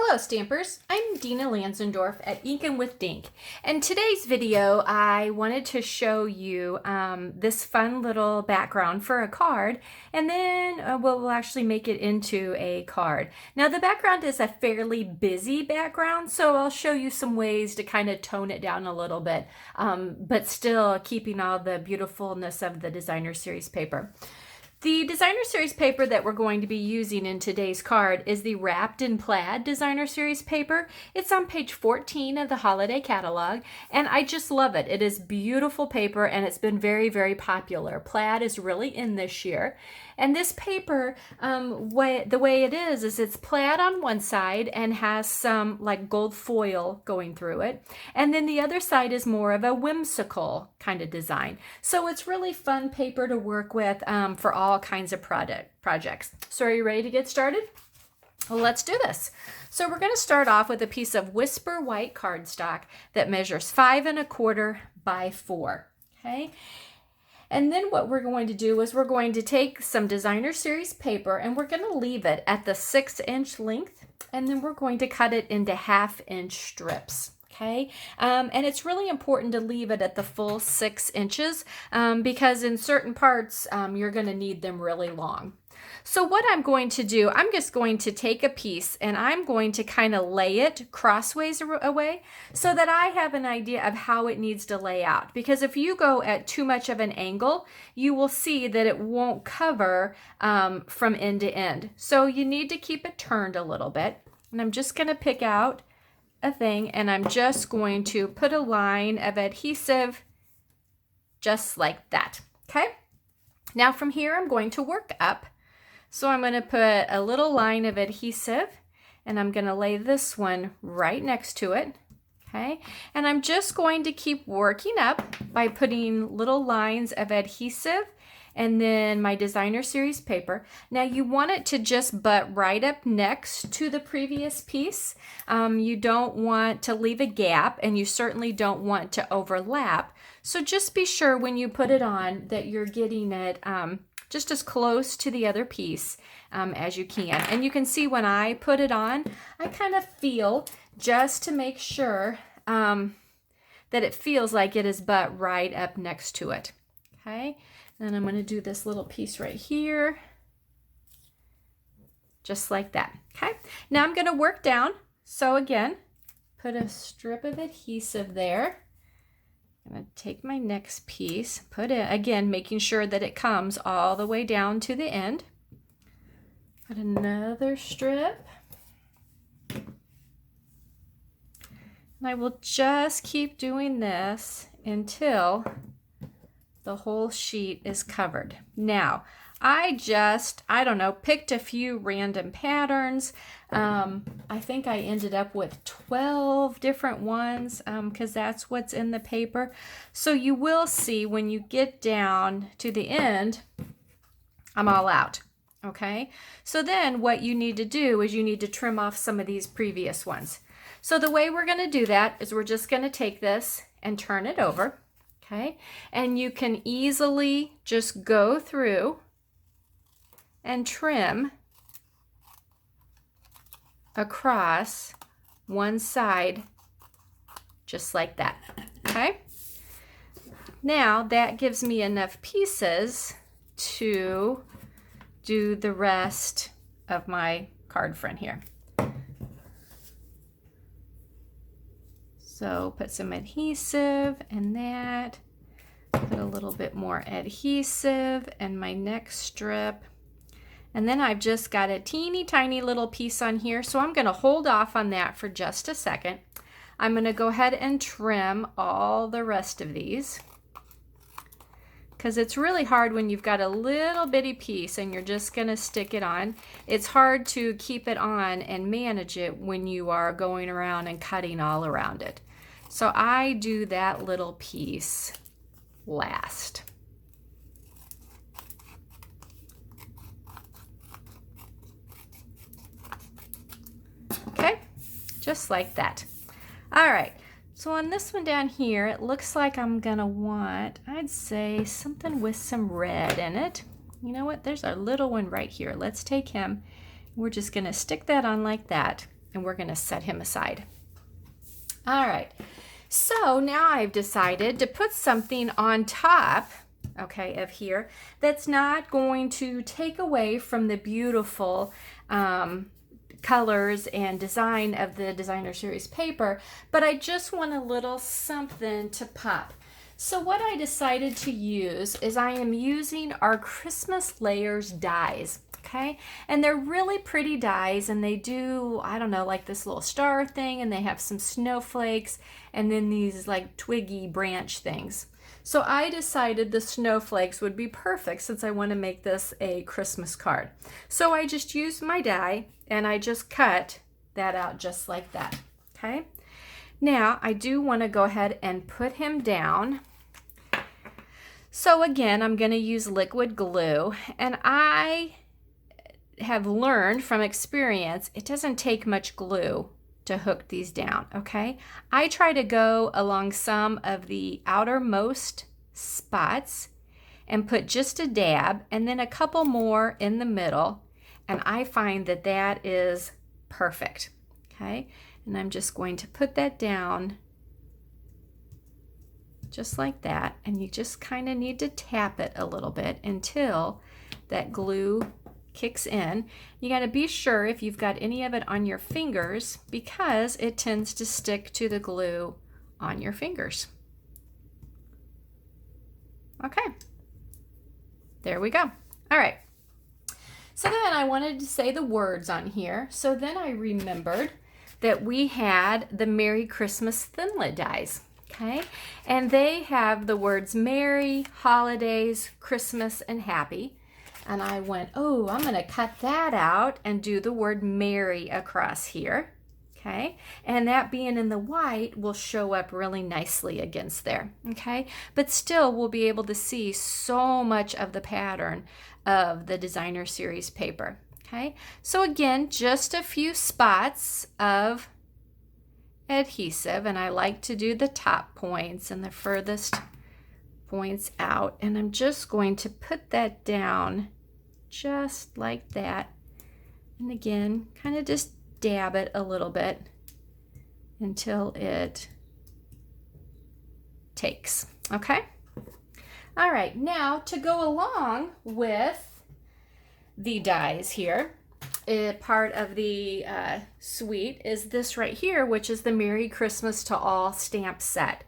Hello Stampers, I'm Dina Lansendorf at Inkin with Dink. And today's video I wanted to show you this fun little background for a card, and then we'll actually make it into a card. Now the background is a fairly busy background, so I'll show you some ways to kind of tone it down a little bit, but still keeping all the beautifulness of the Designer Series paper. The Designer Series paper that we're going to be using in today's card is the Wrapped in Plaid Designer Series paper. It's on page 14 of the holiday catalog, and I just love it. It is beautiful paper, and it's been very, very popular. Plaid is really in this year. And this paper, the way it is it's plaid on one side and has some like gold foil going through it. And then the other side is more of a whimsical kind of design. So it's really fun paper to work with for all kinds of projects. So are you ready to get started? Well, let's do this. So we're going to start off with a piece of Whisper White cardstock that measures 5 1/4 by 4. Okay. And then what we're going to do is we're going to take some Designer Series paper and we're going to leave it at the 6-inch length, and then we're going to cut it into 1/2-inch strips. Okay, and it's really important to leave it at the full 6 inches because in certain parts you're going to need them really long. So what I'm going to do, I'm just going to take a piece and I'm going to kind of lay it crossways away so that I have an idea of how it needs to lay out. Because if you go at too much of an angle, you will see that it won't cover from end to end. So you need to keep it turned a little bit. And I'm just going to pick out a thing and I'm just going to put a line of adhesive just like that. Okay. Now from here, I'm going to work up. So I'm going to put a little line of adhesive and I'm going to lay this one right next to it. Okay. And I'm just going to keep working up by putting little lines of adhesive and then my Designer Series paper. Now you want it to just butt right up next to the previous piece. You don't want to leave a gap and you certainly don't want to overlap. So just be sure when you put it on that you're getting it just as close to the other piece as you can. And you can see when I put it on, I kind of feel just to make sure that it feels like it is butt right up next to it. Okay, then I'm going to do this little piece right here, just like that. Okay, now I'm going to work down. So again, put a strip of adhesive there. I'm going to take my next piece, put it, again, making sure that it comes all the way down to the end. Put another strip. And I will just keep doing this until the whole sheet is covered. Now, I don't know, picked a few random patterns. I think I ended up with 12 different ones because that's what's in the paper. So you will see when you get down to the end, I'm all out. Okay, so then what you need to do is you need to trim off some of these previous ones. So the way we're going to do that is we're just going to take this and turn it over. Okay, and you can easily just go through and trim across one side just like that. Okay, now that gives me enough pieces to do the rest of my card front here. So put some adhesive in that, put a little bit more adhesive in my next strip. And then I've just got a teeny tiny little piece on here. So I'm going to hold off on that for just a second. I'm going to go ahead and trim all the rest of these because it's really hard when you've got a little bitty piece and you're just going to stick it on. It's hard to keep it on and manage it when you are going around and cutting all around it. So I do that little piece last. Okay, just like that. All right, so on this one down here, it looks like I'm gonna want, I'd say, something with some red in it. You know what, there's our little one right here. Let's take him. We're just gonna stick that on like that. and we're going to set him aside. All right, so now I've decided to put something on top, okay, of here that's not going to take away from the beautiful colors and design of the Designer Series paper, but I just want a little something to pop. So what I decided to use is I am using our Christmas Layers dies, okay? And they're really pretty dies, and they do, I don't know, like this little star thing, and they have some snowflakes, and then these like twiggy branch things. So I decided the snowflakes would be perfect since I want to make this a Christmas card. So I just used my die and I just cut that out just like that, okay? Now I do want to go ahead and put him down. So again, I'm going to use liquid glue, and I have learned from experience it doesn't take much glue to hook these down, okay? I try to go along some of the outermost spots and put just a dab and then a couple more in the middle, and I find that that is perfect, okay? And I'm just going to put that down just like that, and you just kind of need to tap it a little bit until that glue kicks in. You got to be sure if you've got any of it on your fingers because it tends to stick to the glue on your fingers. Okay, there we go. All right, so then I wanted to say the words on here. So then I remembered that we had the Merry Christmas Thinlit dies, okay? And they have the words Merry, Holidays, Christmas, and Happy. And I went, oh, I'm going to cut that out and do the word Merry across here, okay? And that being in the white will show up really nicely against there, okay? But still, we'll be able to see so much of the pattern of the Designer Series paper, okay? So again, just a few spots of adhesive, and I like to do the top points and the furthest points out, and I'm just going to put that down just like that, and again kind of just dab it a little bit until it takes, okay? All right, now to go along with the dies here, part of the suite is this right here, which is the Merry Christmas to All stamp set.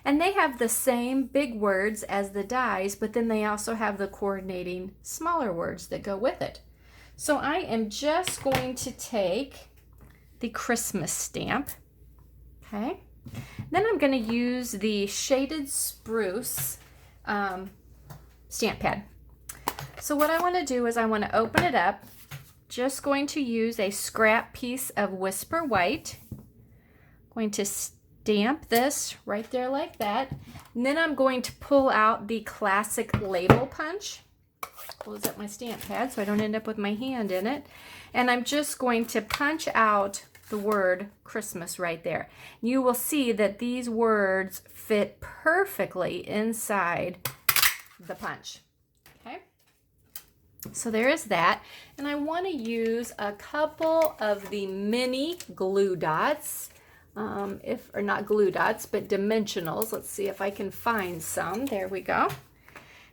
And they have the same big words as the dies, but then they also have the coordinating smaller words that go with it. So I am just going to take the Christmas stamp, okay? Then I'm going to use the Shaded Spruce stamp pad. So what I want to do is I want to open it up, just going to use a scrap piece of Whisper White, going to stamp this right there like that, and then I'm going to pull out the classic label punch, close up my stamp pad so I don't end up with my hand in it, and I'm just going to punch out the word Christmas right there. You will see that these words fit perfectly inside the punch, okay? So there is that, and I want to use a couple of the mini glue dots, or not glue dots, but dimensionals. Let's see if I can find some. There we go.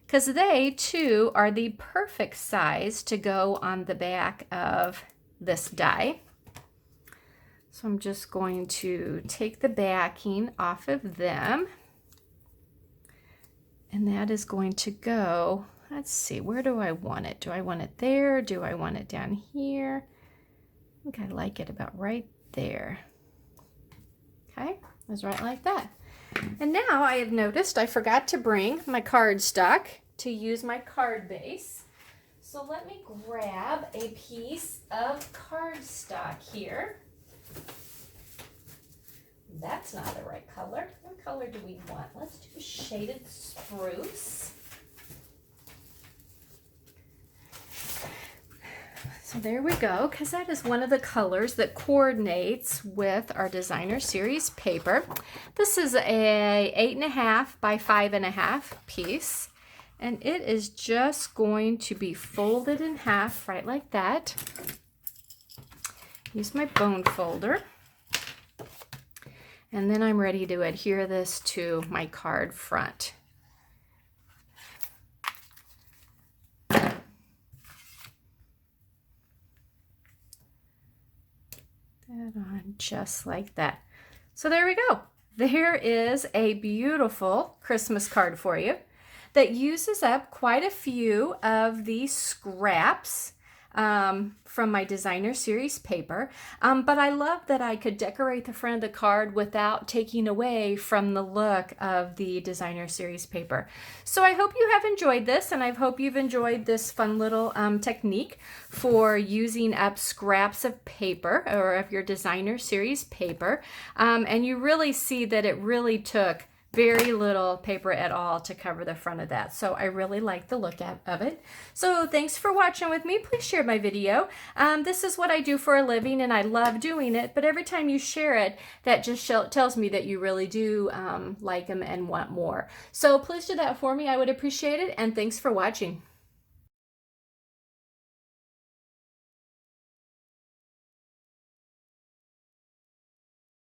Because they too are the perfect size to go on the back of this die. So I'm just going to take the backing off of them, and that is going to go, let's see, where do I want it? Do I want it there? Do I want it down here? I think I like it about right there. Okay, it was right like that. And now I have noticed I forgot to bring my cardstock to use my card base. So let me grab a piece of cardstock here. That's not the right color. What color do we want? Let's do Shaded Spruce. So there we go, because that is one of the colors that coordinates with our Designer Series paper. This is a 8.5 by 5.5 piece, and it is just going to be folded in half right like that. use my bone folder. And then I'm ready to adhere this to my card front. That on just like that. So there we go. There is a beautiful Christmas card for you that uses up quite a few of the scraps from my designer series paper, but I love that I could decorate the front of the card without taking away from the look of the designer series paper. So I hope you have enjoyed this, and I hope you've enjoyed this fun little technique for using up scraps of paper or of your designer series paper, and you really see that it really took very little paper at all to cover the front of that. So I really like the look of it. So thanks for watching with me. Please share my video. This is what I do for a living and I love doing it, but every time you share it, that just tells me that you really do like them and want more. So please do that for me. I would appreciate it, and thanks for watching.